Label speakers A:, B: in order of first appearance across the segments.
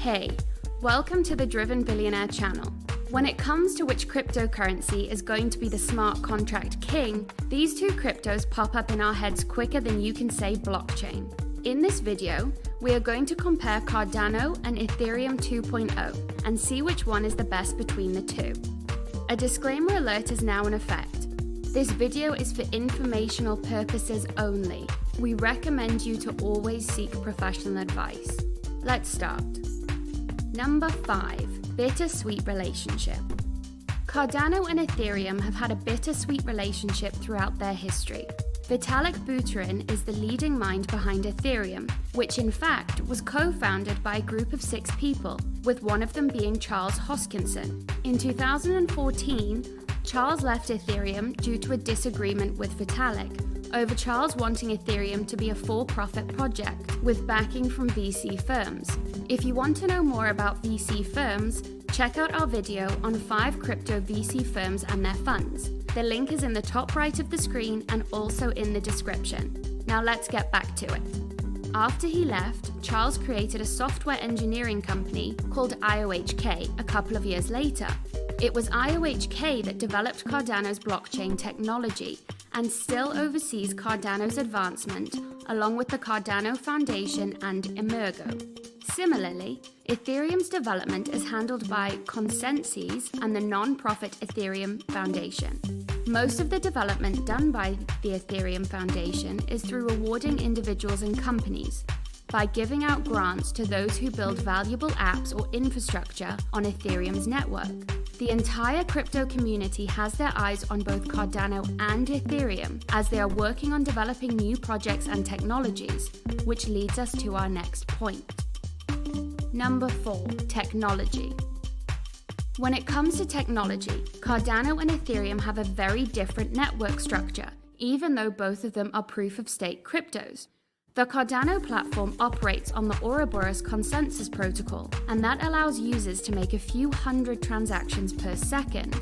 A: Hey, welcome to the Driven Billionaire channel. When it comes to which cryptocurrency is going to be the smart contract king, these two cryptos pop up in our heads quicker than you can say blockchain. In this video, we are going to compare Cardano and Ethereum 2.0 and see which one is the best between the two. A disclaimer alert is now in effect. This video is for informational purposes only. We recommend you to always seek professional advice. Let's start. Number 5. Bittersweet relationship. Cardano and Ethereum have had a bittersweet relationship throughout their history. Vitalik Buterin is the leading mind behind Ethereum, which in fact was co-founded by a group of 6 people, with one of them being Charles Hoskinson. In 2014, Charles left Ethereum due to a disagreement with Vitalik over Charles wanting Ethereum to be a for-profit project with backing from VC firms. If you want to know more about VC firms, check out our video on 5 crypto VC firms and their funds. The link is in the top right of the screen and also in the description. Now let's get back to it. After he left, Charles created a software engineering company called IOHK a couple of years later. It was IOHK that developed Cardano's blockchain technology and still oversees Cardano's advancement, along with the Cardano Foundation and Emergo. Similarly, Ethereum's development is handled by Consensys and the non-profit Ethereum Foundation. Most of the development done by the Ethereum Foundation is through rewarding individuals and companies by giving out grants to those who build valuable apps or infrastructure on Ethereum's network. The entire crypto community has their eyes on both Cardano and Ethereum as they are working on developing new projects and technologies, which leads us to our next point. Number 4. Technology. When it comes to technology, Cardano and Ethereum have a very different network structure, even though both of them are proof-of-stake cryptos. The Cardano platform operates on the Ouroboros consensus protocol, and that allows users to make a few hundred transactions per second.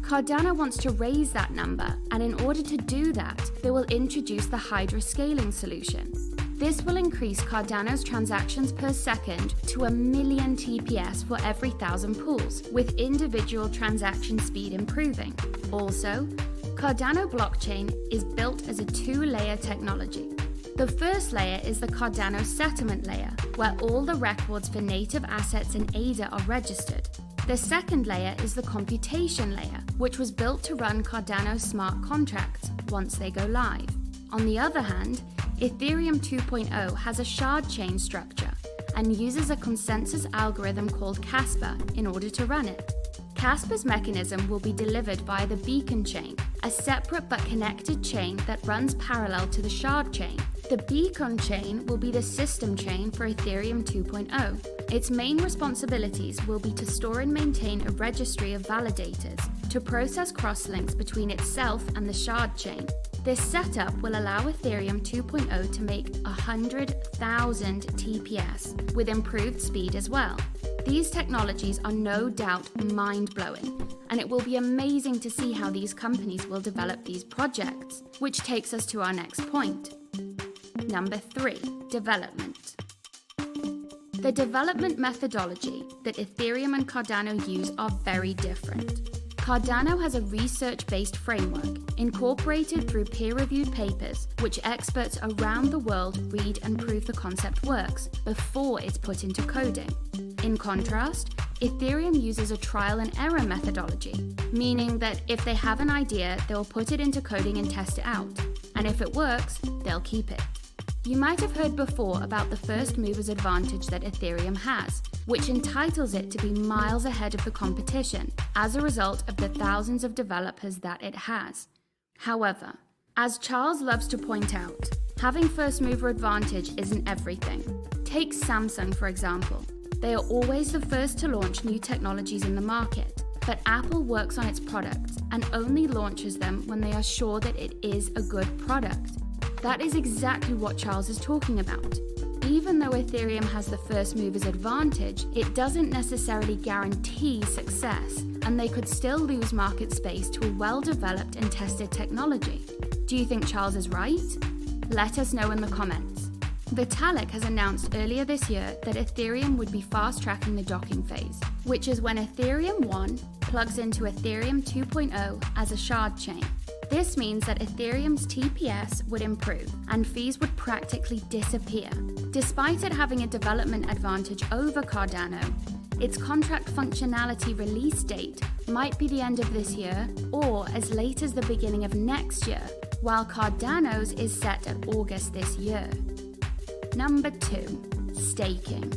A: Cardano wants to raise that number, and in order to do that, they will introduce the Hydra scaling solution. This will increase Cardano's transactions per second to 1 million TPS for every 1,000 pools, with individual transaction speed improving. Also, Cardano blockchain is built as a 2-layer technology. The first layer is the Cardano settlement layer, where all the records for native assets in ADA are registered. The second layer is the computation layer, which was built to run Cardano smart contracts once they go live. On the other hand, Ethereum 2.0 has a shard chain structure and uses a consensus algorithm called Casper in order to run it. Casper's mechanism will be delivered via the beacon chain, a separate but connected chain that runs parallel to the shard chain. The beacon chain will be the system chain for Ethereum 2.0. Its main responsibilities will be to store and maintain a registry of validators to process crosslinks between itself and the shard chain. This setup will allow Ethereum 2.0 to make 100,000 TPS with improved speed as well. These technologies are no doubt mind-blowing, and it will be amazing to see how these companies will develop these projects, which takes us to our next point. Number 3. Development. The development methodology that Ethereum and Cardano use are very different. Cardano has a research-based framework incorporated through peer-reviewed papers, which experts around the world read and prove the concept works before it's put into coding. In contrast, Ethereum uses a trial and error methodology, meaning that if they have an idea, they'll put it into coding and test it out, and if it works, they'll keep it. You might have heard before about the first mover's advantage that Ethereum has, which entitles it to be miles ahead of the competition as a result of the thousands of developers that it has. However, as Charles loves to point out, having first mover advantage isn't everything. Take Samsung, for example. They are always the first to launch new technologies in the market, but Apple works on its products and only launches them when they are sure that it is a good product. That is exactly what Charles is talking about. Even though Ethereum has the first mover's advantage, it doesn't necessarily guarantee success, and they could still lose market space to a well-developed and tested technology. Do you think Charles is right? Let us know in the comments. Vitalik has announced earlier this year that Ethereum would be fast-tracking the docking phase, which is when Ethereum 1 plugs into Ethereum 2.0 as a shard chain. This means that Ethereum's TPS would improve and fees would practically disappear. Despite it having a development advantage over Cardano, its contract functionality release date might be the end of this year or as late as the beginning of next year, while Cardano's is set at August this year. Number 2. Staking.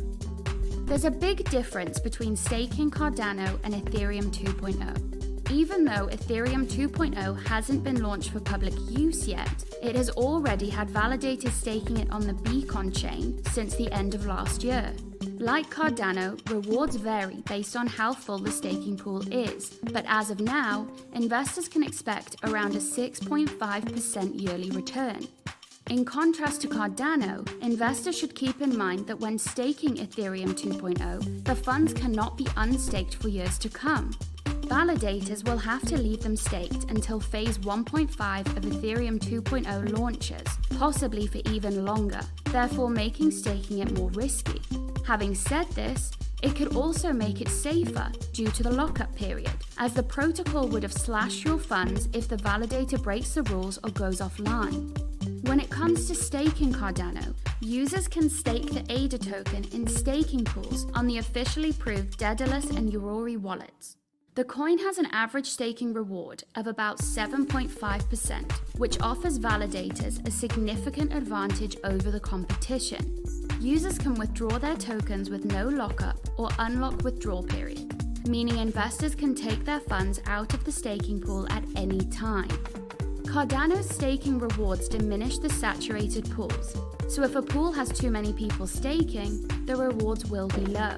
A: There's a big difference between staking Cardano and Ethereum 2.0. Even though Ethereum 2.0 hasn't been launched for public use yet, it has already had validators staking it on the Beacon chain since the end of last year. Like Cardano, rewards vary based on how full the staking pool is, but as of now, investors can expect around a 6.5% yearly return. In contrast to Cardano, investors should keep in mind that when staking Ethereum 2.0, the funds cannot be unstaked for years to come. Validators will have to leave them staked until phase 1.5 of Ethereum 2.0 launches, possibly for even longer, therefore making staking it more risky. Having said this, it could also make it safer due to the lockup period, as the protocol would have slashed your funds if the validator breaks the rules or goes offline. When it comes to staking Cardano, users can stake the ADA token in staking pools on the officially approved Daedalus and Aurora wallets. The coin has an average staking reward of about 7.5%, which offers validators a significant advantage over the competition. Users can withdraw their tokens with no lockup or unlock withdrawal period, meaning investors can take their funds out of the staking pool at any time. Cardano's staking rewards diminish the saturated pools, so if a pool has too many people staking, the rewards will be low.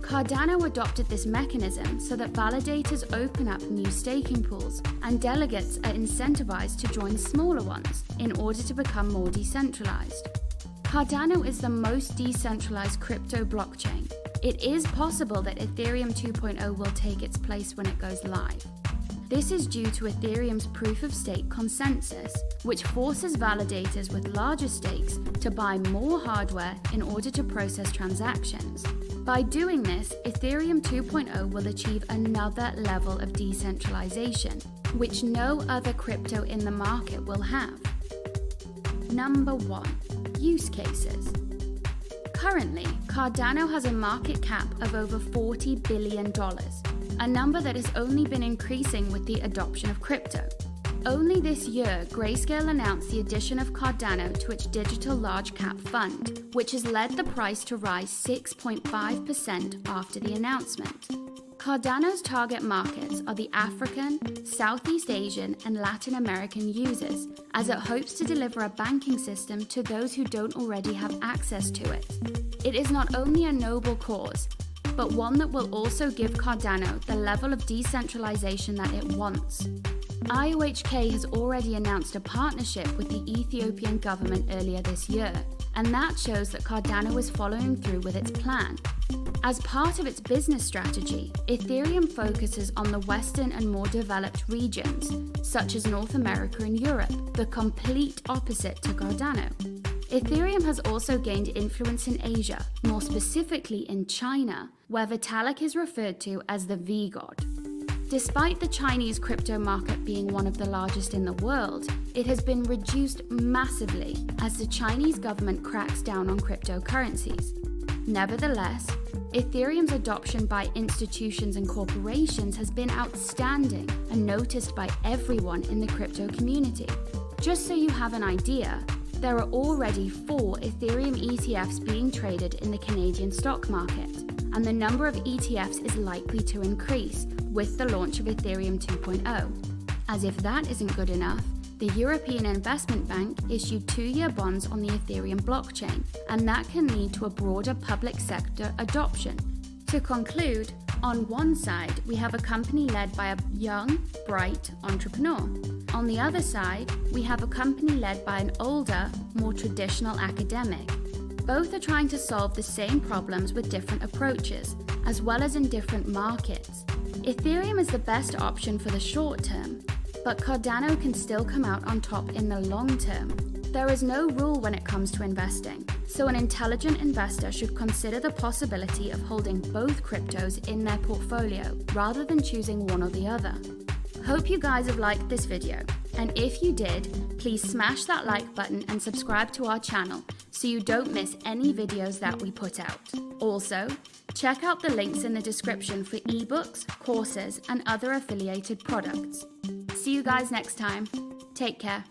A: Cardano adopted this mechanism so that validators open up new staking pools and delegates are incentivized to join smaller ones in order to become more decentralized. Cardano is the most decentralized crypto blockchain. It is possible that Ethereum 2.0 will take its place when it goes live. This is due to Ethereum's proof-of-stake consensus, which forces validators with larger stakes to buy more hardware in order to process transactions. By doing this, Ethereum 2.0 will achieve another level of decentralization, which no other crypto in the market will have. Number 1. Use cases. Currently, Cardano has a market cap of over $40 billion, a number that has only been increasing with the adoption of crypto. Only this year, Grayscale announced the addition of Cardano to its digital large cap fund, which has led the price to rise 6.5% after the announcement. Cardano's target markets are the African, Southeast Asian, and Latin American users, as it hopes to deliver a banking system to those who don't already have access to it. It is not only a noble cause, but one that will also give Cardano the level of decentralization that it wants. IOHK has already announced a partnership with the Ethiopian government earlier this year, and that shows that Cardano is following through with its plan. As part of its business strategy, Ethereum focuses on the Western and more developed regions, such as North America and Europe, the complete opposite to Cardano. Ethereum has also gained influence in Asia, more specifically in China, where Vitalik is referred to as the V-God. Despite the Chinese crypto market being one of the largest in the world, it has been reduced massively as the Chinese government cracks down on cryptocurrencies. Nevertheless, Ethereum's adoption by institutions and corporations has been outstanding and noticed by everyone in the crypto community. Just so you have an idea, there are already 4 Ethereum ETFs being traded in the Canadian stock market, and the number of ETFs is likely to increase with the launch of Ethereum 2.0. As if that isn't good enough, the European Investment Bank issued 2-year bonds on the Ethereum blockchain, and that can lead to a broader public sector adoption. To conclude, on one side, we have a company led by a young, bright entrepreneur. On the other side, we have a company led by an older, more traditional academic. Both are trying to solve the same problems with different approaches, as well as in different markets. Ethereum is the best option for the short term. but Cardano can still come out on top in the long term. There is no rule when it comes to investing, so an intelligent investor should consider the possibility of holding both cryptos in their portfolio rather than choosing one or the other. Hope you guys have liked this video, and if you did, please smash that like button and subscribe to our channel so you don't miss any videos that we put out. Also, check out the links in the description for ebooks, courses, and other affiliated products. See you guys next time. Take care.